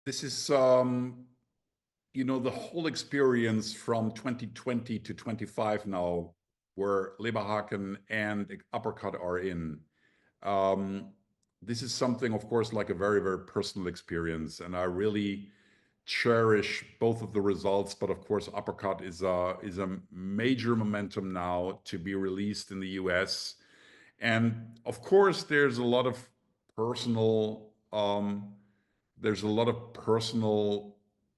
This is, the whole experience from 2020 to 25 now, where Leberhaken and Uppercut are in. Um, this is something, of course, like a very, very personal experience, and I really cherish both of the results. But of course, Uppercut is a major momentum now to be released in the US, and of course, personal. There's a lot of personal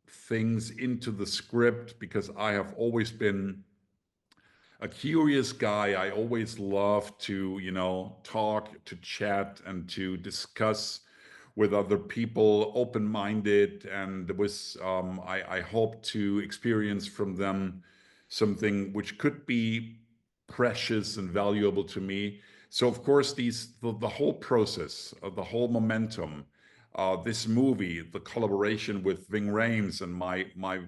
things into the script because I have always been a curious guy. I always love to, talk, to chat, and to discuss with other people, open-minded, and I hope to experience from them something which could be precious and valuable to me. So of course, the whole process, the whole momentum, this movie, the collaboration with Ving Rhames and my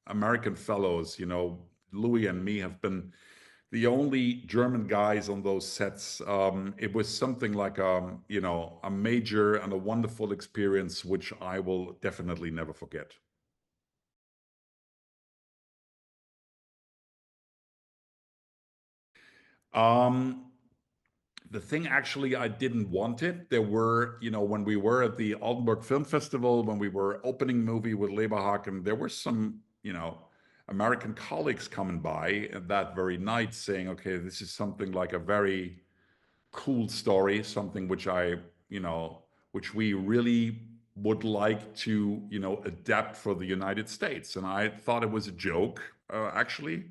American fellows, Louis and me have been the only German guys on those sets. It was something like a major and a wonderful experience, which I will definitely never forget. Um, the thing actually, I didn't want it. There were, when we were at the Altenburg Film Festival, when we were opening movie with Leberhaken, there were some, American colleagues coming by that very night saying, okay, this is something like a very cool story, something which we really would like to, adapt for the United States. And I thought it was a joke, actually,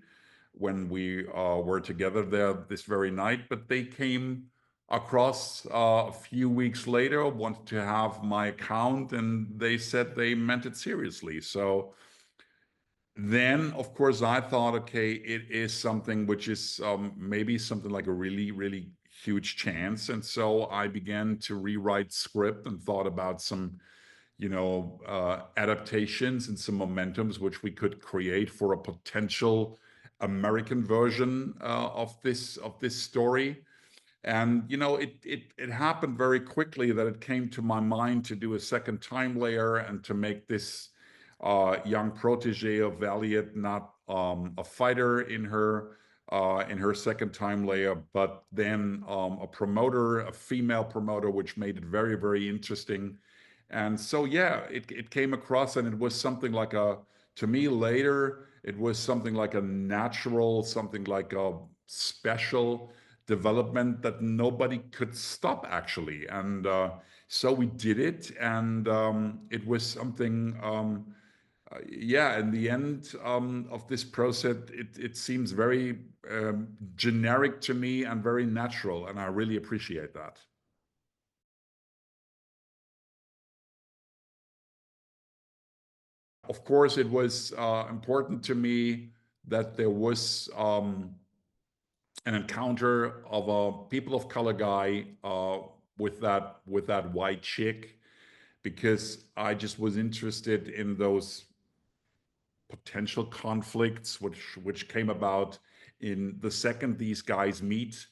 when we were together there this very night. But they came across a few weeks later, wanted to have my account, and they said they meant it seriously. So then, of course, I thought, okay, it is something which is maybe something like a really, really huge chance. And so I began to rewrite script and thought about some, adaptations and some momentums which we could create for a potential American version of this story. And it happened very quickly that it came to my mind to do a second time layer and to make this young protege of Valiant not a fighter in her second time layer, but then a promoter, a female promoter, which made it very, very interesting. And so yeah, it came across, and it was something like to me later, it was something like a natural, something like a special development that nobody could stop, actually. And so we did it, and it was something, yeah, in the end of this process, it seems very generic to me and very natural, and I really appreciate that. Of course, it was important to me that there was an encounter of a people of color guy with that white chick, because I just was interested in those potential conflicts which came about in the second these guys meet.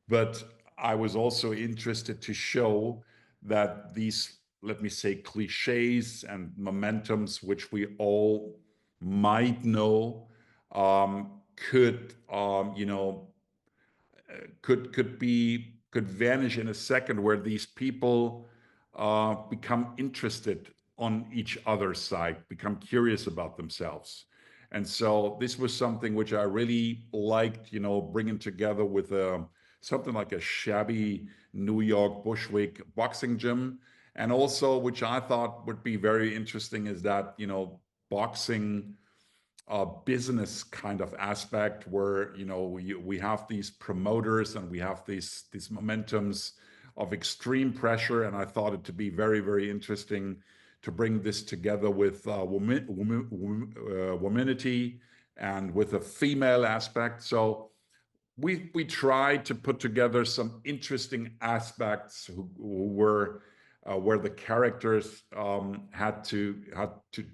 But I was also interested to show that these, let me say, cliches and momentums, which we all might know, could could vanish in a second, where these people become interested on each other's side, become curious about themselves. And so this was something which I really liked, bringing together with something like a shabby New York Bushwick boxing gym. And also, which I thought would be very interesting, is that, boxing business kind of aspect, where we have these promoters and we have these momentums of extreme pressure. And I thought it to be very, very interesting to bring this together with womanity and with a female aspect. So we tried to put together some interesting aspects who were where the characters had to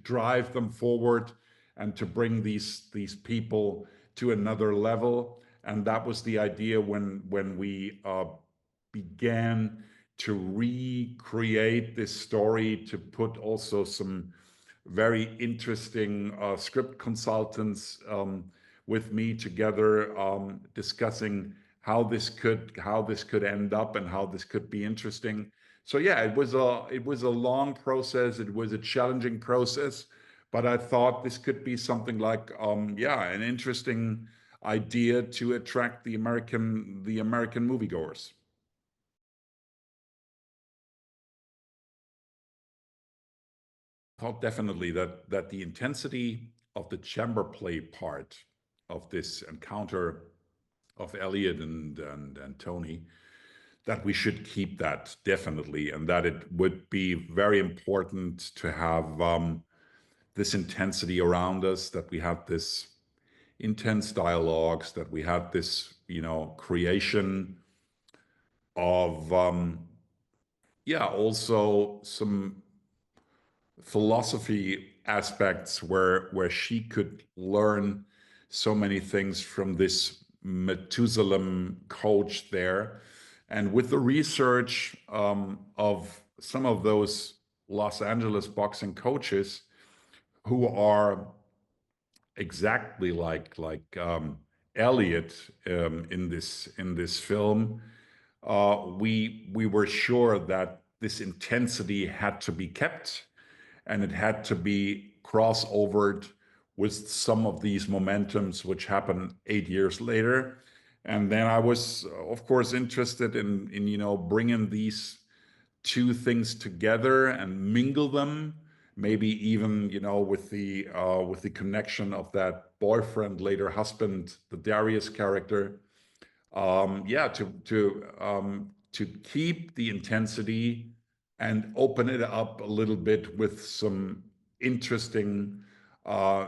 drive them forward and to bring these people to another level. And that was the idea when we began to recreate this story, to put also some very interesting script consultants with me together, discussing how this could end up and how this could be interesting. So yeah, it was a long process. It was a challenging process, but I thought this could be something like yeah, an interesting idea to attract the American moviegoers. Thought definitely that the intensity of the chamber play part of this encounter of Elliot and Tony, that we should keep that definitely, and that it would be very important to have this intensity around us, that we have this intense dialogues, that we have this, you know, creation of yeah, also some philosophy aspects where she could learn so many things from this Methuselah coach there. And with the research of some of those Los Angeles boxing coaches who are exactly like Elliot in this film, we were sure that this intensity had to be kept, and it had to be crossovered with some of these momentums which happened 8 years later. And then I was, of course, interested in you know, bringing these two things together and mingle them, maybe even, you know, with the connection of that boyfriend, later husband, the Darius character. Yeah, to keep the intensity and open it up a little bit with some interesting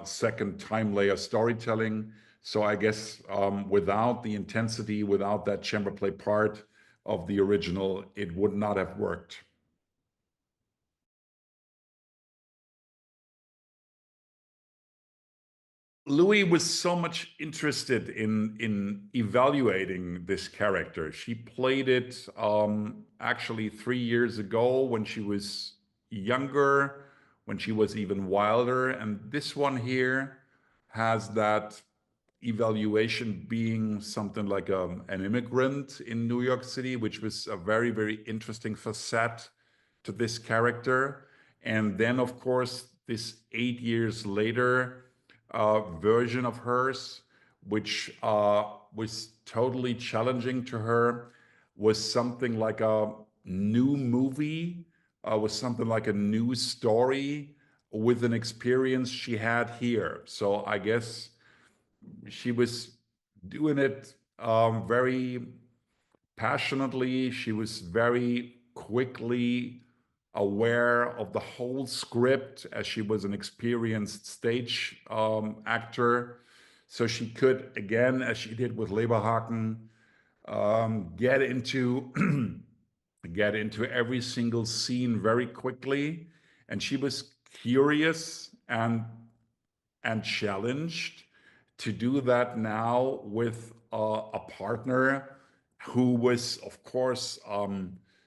second time layer storytelling. So I guess without the intensity, without that chamber play part of the original, it would not have worked. Louis was so much interested in evaluating this character. She played it actually 3 years ago when she was younger, when she was even wilder. And this one here has that evaluation being something like an immigrant in New York City, which was a very, very interesting facet to this character. And then, of course, this 8 years later version of hers, which was totally challenging to her, was something like a new movie, was something like a new story with an experience she had here. So I guess she was doing it very passionately. She was very quickly aware of the whole script, as she was an experienced stage actor. So she could, again, as she did with Leberhaken, get into get into every single scene very quickly. And she was curious and challenged to do that now with a partner who was, of course,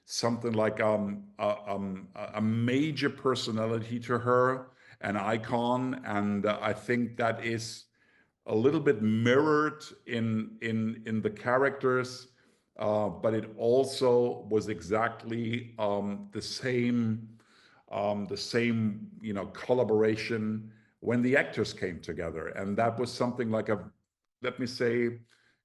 something like a major personality to her, an icon, and I think that is a little bit mirrored in the characters, but it also was exactly the same, you know, collaboration when the actors came together. And that was something like a, let me say,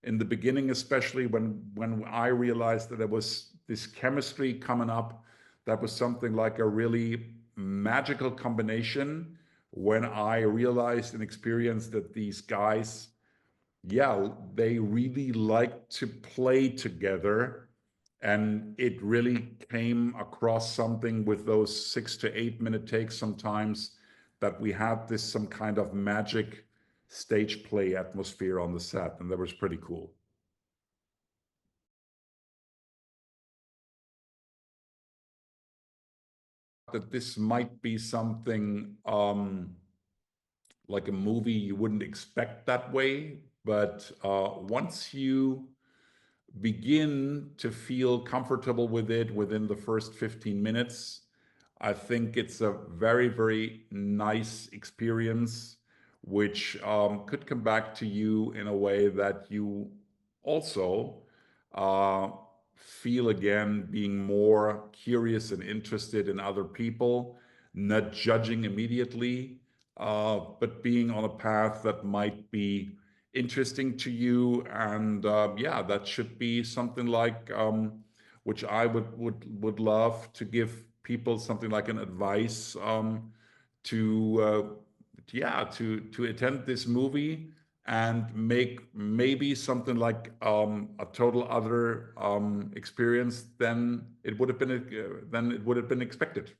in the beginning, especially when I realized that there was this chemistry coming up, that was something like a really magical combination when I realized and experienced that these guys, yeah, they really like to play together. And it really came across something with those 6 to 8 minute takes sometimes, that we had this some kind of magic stage play atmosphere on the set. And that was pretty cool. That this might be something like a movie you wouldn't expect that way. But once you begin to feel comfortable with it within the first 15 minutes. I think it's a very, very nice experience, which could come back to you in a way that you also uh, feel again being more curious and interested in other people, not judging immediately, but being on a path that might be interesting to you. And yeah, that should be something like which I would love to give people, something like an advice to yeah, to attend this movie and make maybe something like a total other experience than it would have been expected.